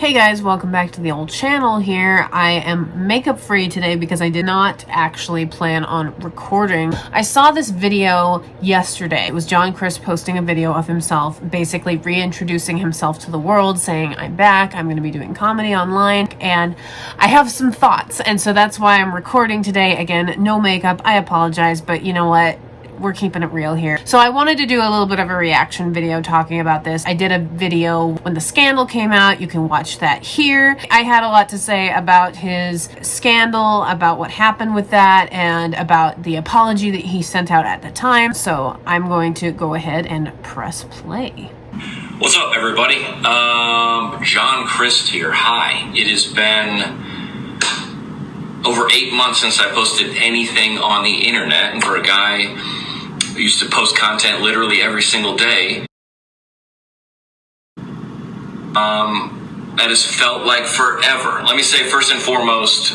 Hey guys, welcome back to the old channel here. I am makeup free today because I did not actually plan on recording. I saw this video yesterday. It was John Crist posting a video of himself basically reintroducing himself to the world, saying I'm back, I'm going to be doing comedy online, and I have some thoughts, and so that's why I'm recording today. Again, no makeup, I apologize, but you know what? We're keeping it real here. So I wanted to do a little bit of a reaction video talking about this. I did a video when the scandal came out. You can watch that here. I had a lot to say about his scandal, about what happened with that, and about the apology that he sent out at the time. So I'm going to go ahead and press play. What's up, everybody? John Crist here. Hi. It has been over 8 months since I posted anything on the internet, and for a guy who used to post content literally every single day, that has felt like forever. Let me say first and foremost,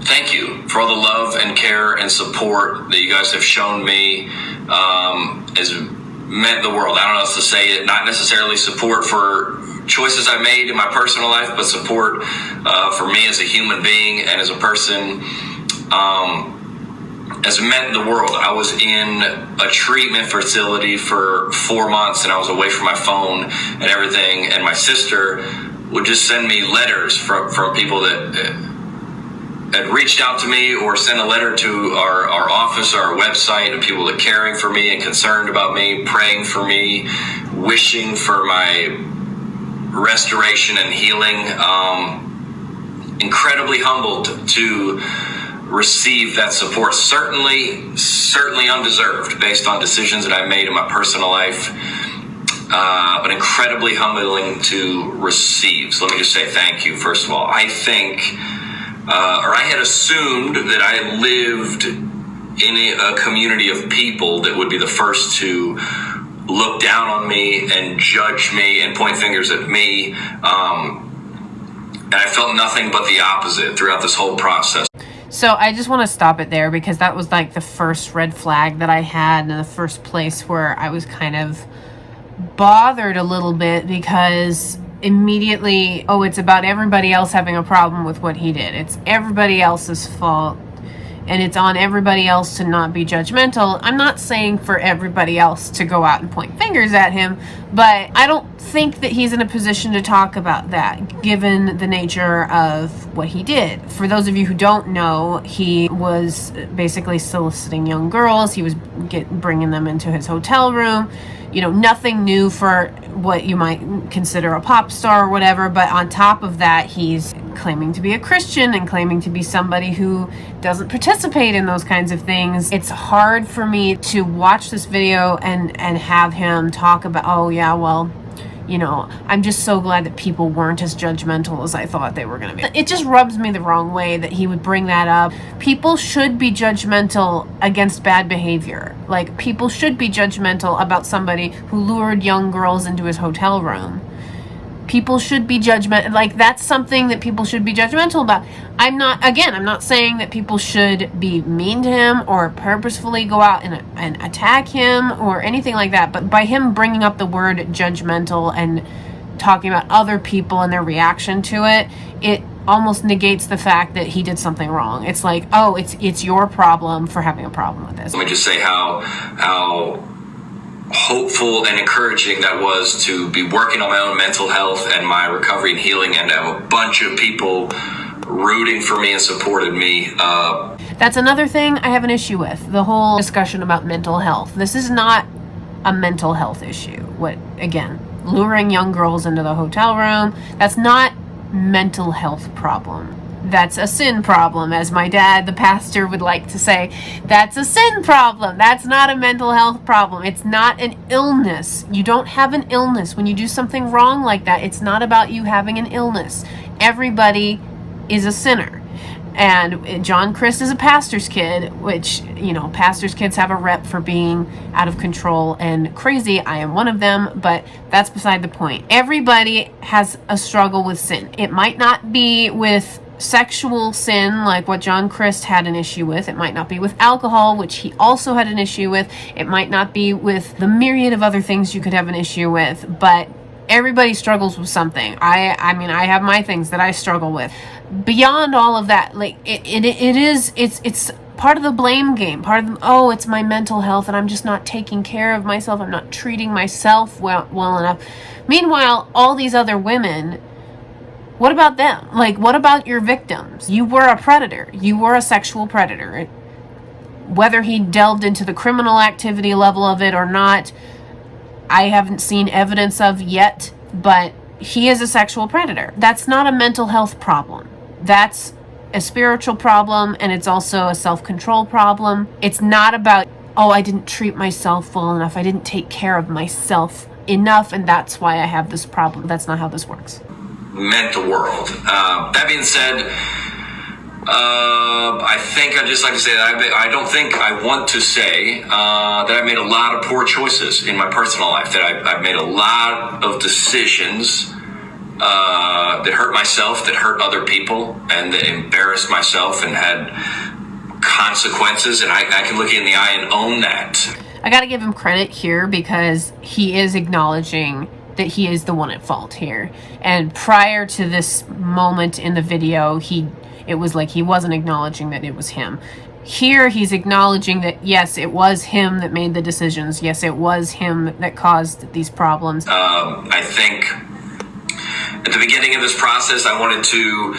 thank you for all the love and care and support that you guys have shown me. Has meant the world. I don't know how else to say it. Not necessarily support for choices I made in my personal life, but support for me as a human being and as a person has meant the world. I was in a treatment facility for 4 months, and I was away from my phone and everything, and my sister would just send me letters from people that had reached out to me, or sent a letter to our office or our website, of people that caring for me and concerned about me, praying for me, wishing for my restoration and healing. Incredibly humbled to receive that support. Certainly undeserved based on decisions that I made in my personal life, but incredibly humbling to receive. So let me just say thank you, first of all. I think, or I had assumed that I lived in a community of people that would be the first to look down on me and judge me and point fingers at me. And I felt nothing but the opposite throughout this whole process. So I just want to stop it there because that was like the first red flag that I had, and the first place where I was kind of bothered a little bit, because immediately, oh, it's about everybody else having a problem with what he did. It's everybody else's fault, and it's on everybody else to not be judgmental. I'm not saying for everybody else to go out and point fingers at him, but I don't think that he's in a position to talk about that, given the nature of what he did. For those of you who don't know, he was basically soliciting young girls. He was bringing them into his hotel room. You know, nothing new for what you might consider a pop star or whatever, but on top of that, he's claiming to be a Christian and claiming to be somebody who doesn't participate in those kinds of things. It's hard for me to watch this video and have him talk about, oh yeah, well, you know, I'm just so glad that people weren't as judgmental as I thought they were going to be. It just rubs me the wrong way that he would bring that up. People should be judgmental against bad behavior. Like, people should be judgmental about somebody who lured young girls into his hotel room. People should be judgmental. Like, that's something that people should be judgmental about. I'm not saying that people should be mean to him or purposefully go out and attack him or anything like that. But by him bringing up the word judgmental and talking about other people and their reaction to it, it almost negates the fact that he did something wrong. It's like, oh, it's your problem for having a problem with this. Let me just say how hopeful and encouraging that was to be working on my own mental health and my recovery and healing, and to have a bunch of people rooting for me and supported me. That's another thing I have an issue with, the whole discussion about mental health. This is not a mental health issue. Again, luring young girls into the hotel room, that's not mental health problem. That's a sin problem, as my dad, the pastor, would like to say. That's a sin problem. That's not a mental health problem. It's not an illness. You don't have an illness. When you do something wrong like that, it's not about you having an illness. Everybody is a sinner. And John Crist is a pastor's kid, which, you know, pastor's kids have a rep for being out of control and crazy. I am one of them, but that's beside the point. Everybody has a struggle with sin. It might not be with sexual sin like what John Crist had an issue with. It might not be with alcohol, which he also had an issue with. It might not be with the myriad of other things you could have an issue with, but Everybody struggles with something. I mean, I have my things that I struggle with. Beyond all of that, like it's part of the blame game. Part of it's my mental health and I'm just not taking care of myself. I'm not treating myself well enough. Meanwhile, all these other women, what about them? Like, what about your victims? You were a predator. You were a sexual predator. Whether he delved into the criminal activity level of it or not, I haven't seen evidence of yet, but he is a sexual predator. That's not a mental health problem. That's a spiritual problem, and it's also a self-control problem. It's not about, I didn't treat myself well enough. I didn't take care of myself enough, and that's why I have this problem. That's not how this works. Meant the world. That being said, I think I'd just like to say that I don't think I want to say that I made a lot of poor choices in my personal life, that I've made a lot of decisions that hurt myself, that hurt other people, and that embarrassed myself and had consequences, and I can look you in the eye and own that. I gotta give him credit here because he is acknowledging that he is the one at fault here. And prior to this moment in the video, it was like he wasn't acknowledging that it was him. Here, he's acknowledging that, yes, it was him that made the decisions. Yes, it was him that caused these problems. I think at the beginning of this process, I wanted to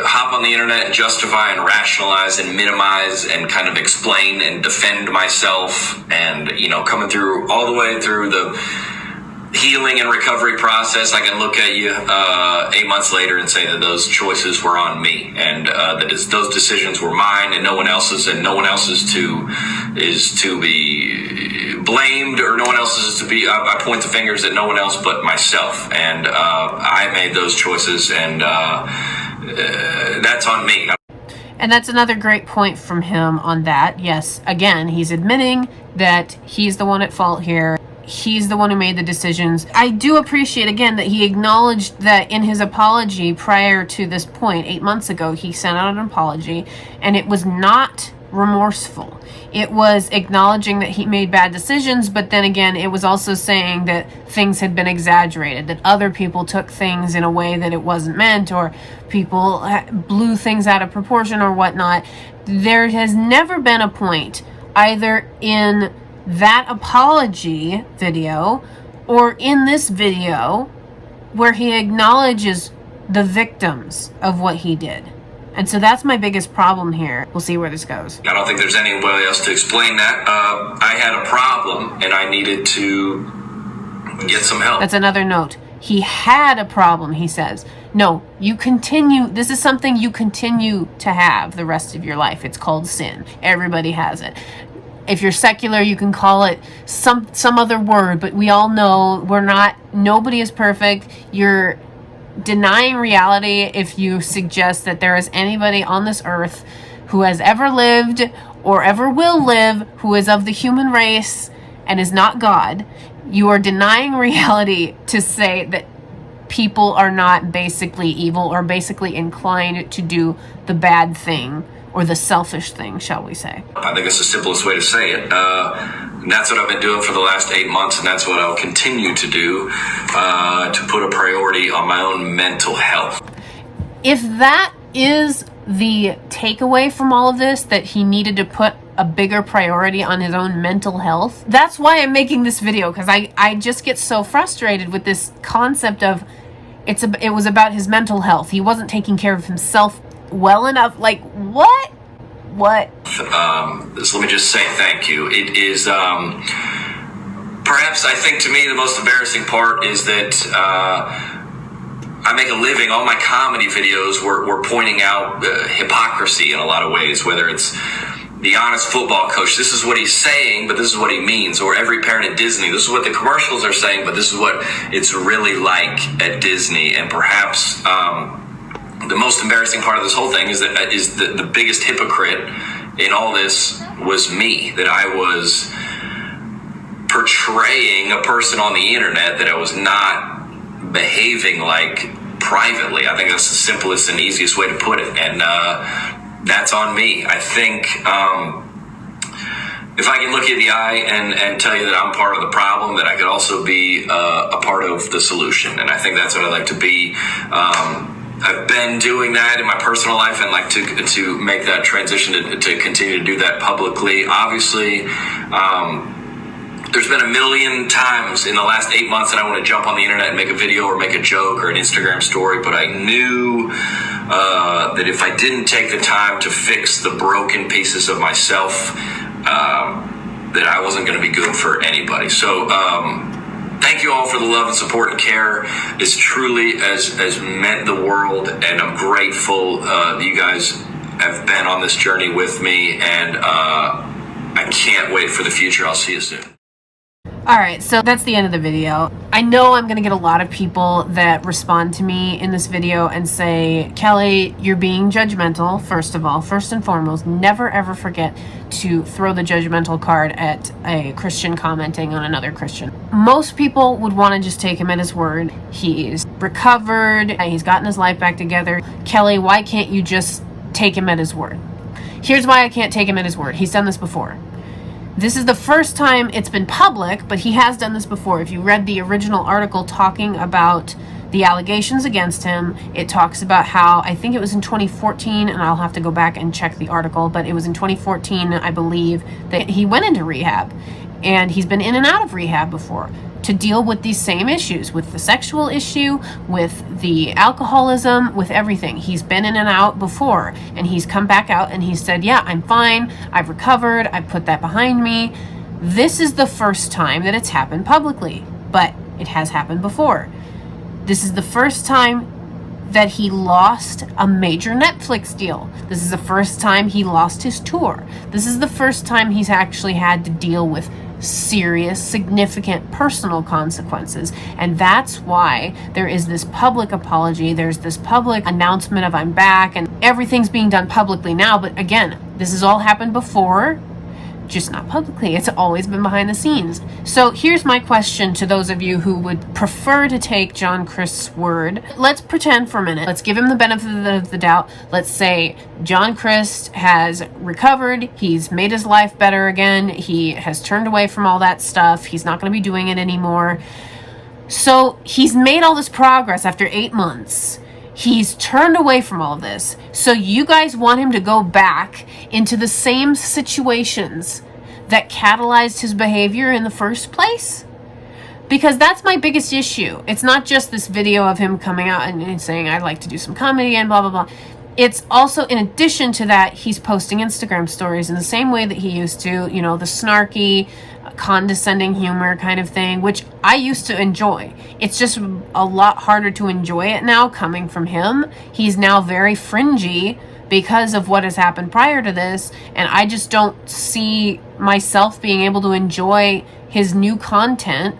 hop on the internet and justify and rationalize and minimize and kind of explain and defend myself. And, coming through all the way through the healing and recovery process, I can look at you 8 months later and say that those choices were on me, and that those decisions were mine and no one else's, and no one else is to be blamed, or no one else is to be. I point the fingers at no one else but myself, and I made those choices, and that's on me. And that's another great point from him on that. Yes, again, he's admitting that he's the one at fault here. He's the one who made the decisions. I do appreciate, again, that he acknowledged that in his apology prior to this point, 8 months ago, he sent out an apology, and it was not remorseful. It was acknowledging that he made bad decisions, but then again, it was also saying that things had been exaggerated, that other people took things in a way that it wasn't meant, or people blew things out of proportion or whatnot. There has never been a point, either in that apology video or in this video, where he acknowledges the victims of what he did. And so that's my biggest problem here. We'll see where this goes. I don't think there's anybody else to explain that. I had a problem and I needed to get some help. That's another note. He had a problem, he says. No, you continue. This is something you continue to have the rest of your life. It's called sin. Everybody has it. If you're secular, you can call it some other word, but we all know nobody is perfect. You're denying reality if you suggest that there is anybody on this earth who has ever lived or ever will live who is of the human race and is not God. You are denying reality to say that people are not basically evil or basically inclined to do the bad thing or the selfish thing, shall we say. I think it's the simplest way to say it. And that's what I've been doing for the last 8 months, and that's what I'll continue to do, to put a priority on my own mental health. If that is the takeaway from all of this, that he needed to put a bigger priority on his own mental health, that's why I'm making this video, because I just get so frustrated with this concept of it was about his mental health. He wasn't taking care of himself well enough. Like, what? So let me just say thank you. It is perhaps, I think, to me, the most embarrassing part is that I make a living. All my comedy videos were pointing out hypocrisy in a lot of ways, whether it's the honest football coach, this is what he's saying, but this is what he means, or every parent at Disney, this is what the commercials are saying, but this is what it's really like at Disney. And perhaps the most embarrassing part of this whole thing is that the biggest hypocrite in all this was me, that I was portraying a person on the internet that I was not behaving like privately. I think that's the simplest and easiest way to put it, and that's on me. I think if I can look you in the eye and tell you that I'm part of the problem, that I could also be a part of the solution. And I think that's what I like to be. I've been doing that in my personal life and like to make that transition to continue to do that publicly. Obviously, there's been a million times in the last 8 months that I want to jump on the internet and make a video or make a joke or an Instagram story, but I knew that if I didn't take the time to fix the broken pieces of myself, that I wasn't going to be good for anybody. So thank you all for the love and support and care. It's truly has meant the world, and I'm grateful that you guys have been on this journey with me, and I can't wait for the future. I'll see you soon. All right, so that's the end of the video. I know I'm going to get a lot of people that respond to me in this video and say, Kelly, you're being judgmental, first of all. First and foremost, never ever forget to throw the judgmental card at a Christian commenting on another Christian. Most people would want to just take him at his word. He's recovered. He's gotten his life back together. Kelly, why can't you just take him at his word? Here's why I can't take him at his word. He's done this before. This is the first time it's been public, but he has done this before. If you read the original article talking about the allegations against him, it talks about how, I think it was in 2014, and I'll have to go back and check the article, but it was in 2014, I believe, that he went into rehab. And he's been in and out of rehab before to deal with these same issues, with the sexual issue, with the alcoholism, with everything. He's been in and out before, and he's come back out and he said, yeah, I'm fine. I've recovered. I put that behind me. This is the first time that it's happened publicly, but it has happened before. This is the first time that he lost a major Netflix deal. This is the first time he lost his tour. This is the first time he's actually had to deal with serious, significant personal consequences. And that's why there is this public apology. There's this public announcement of I'm back, and everything's being done publicly now. But again, this has all happened before, just not publicly. It's always been behind the scenes. So here's my question to those of you who would prefer to take John Crist's word. Let's pretend for a minute. Let's give him the benefit of the doubt. Let's say John Crist has recovered. He's made his life better again. He has turned away from all that stuff. He's not going to be doing it anymore. So he's made all this progress after 8 months. He's turned away from all of this. So you guys want him to go back into the same situations that catalyzed his behavior in the first place? Because that's my biggest issue. It's not just this video of him coming out and saying, I'd like to do some comedy and blah, blah, blah. It's also, in addition to that, he's posting Instagram stories in the same way that he used to, you know, the snarky, condescending humor kind of thing, which I used to enjoy. It's just a lot harder to enjoy it now coming from him. He's now very fringy because of what has happened prior to this, and I just don't see myself being able to enjoy his new content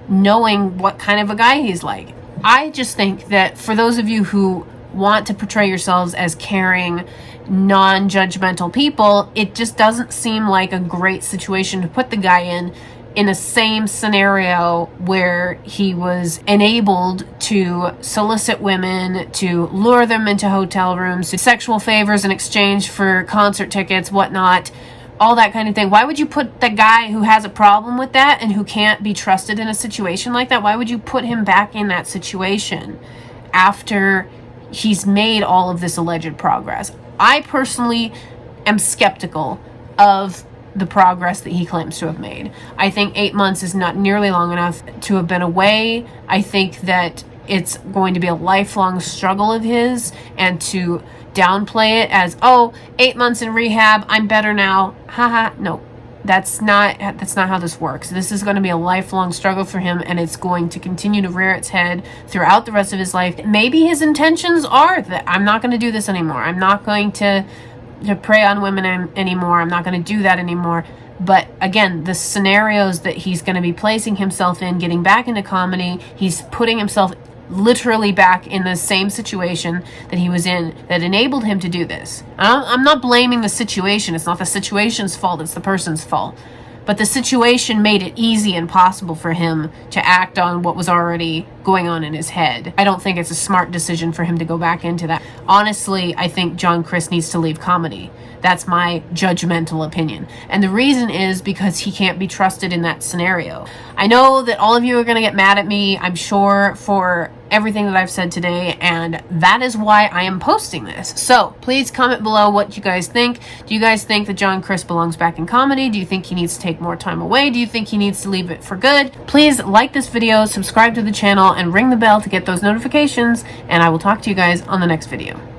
knowing what kind of a guy he's like. I just think that for those of you who want to portray yourselves as caring, non-judgmental people, it just doesn't seem like a great situation to put the guy in a same scenario where he was enabled to solicit women, to lure them into hotel rooms, to sexual favors in exchange for concert tickets, whatnot, all that kind of thing. Why would you put the guy who has a problem with that and who can't be trusted in a situation like that, why would you put him back in that situation after he's made all of this alleged progress? I personally am skeptical of the progress that he claims to have made. I think 8 months is not nearly long enough to have been away. I think that it's going to be a lifelong struggle of his, and to downplay it as, 8 months in rehab, I'm better now. Haha, no. That's not how this works. This is going to be a lifelong struggle for him, and it's going to continue to rear its head throughout the rest of his life. Maybe his intentions are that I'm not going to do this anymore. I'm not going to prey on women anymore. I'm not going to do that anymore. But again, the scenarios that he's going to be placing himself in, getting back into comedy, he's putting himself literally back in the same situation that he was in that enabled him to do this. I'm not blaming the situation. It's not the situation's fault. It's the person's fault. But the situation made it easy and possible for him to act on what was already going on in his head. I don't think it's a smart decision for him to go back into that. Honestly, I think John Crist needs to leave comedy. That's my judgmental opinion. And the reason is because he can't be trusted in that scenario. I know that all of you are going to get mad at me, I'm sure, for everything that I've said today, and that is why I am posting this. So please comment below what you guys think. Do you guys think that John Crist belongs back in comedy? Do you think he needs to take more time away? Do you think he needs to leave it for good? Please like this video, subscribe to the channel, and ring the bell to get those notifications, and I will talk to you guys on the next video.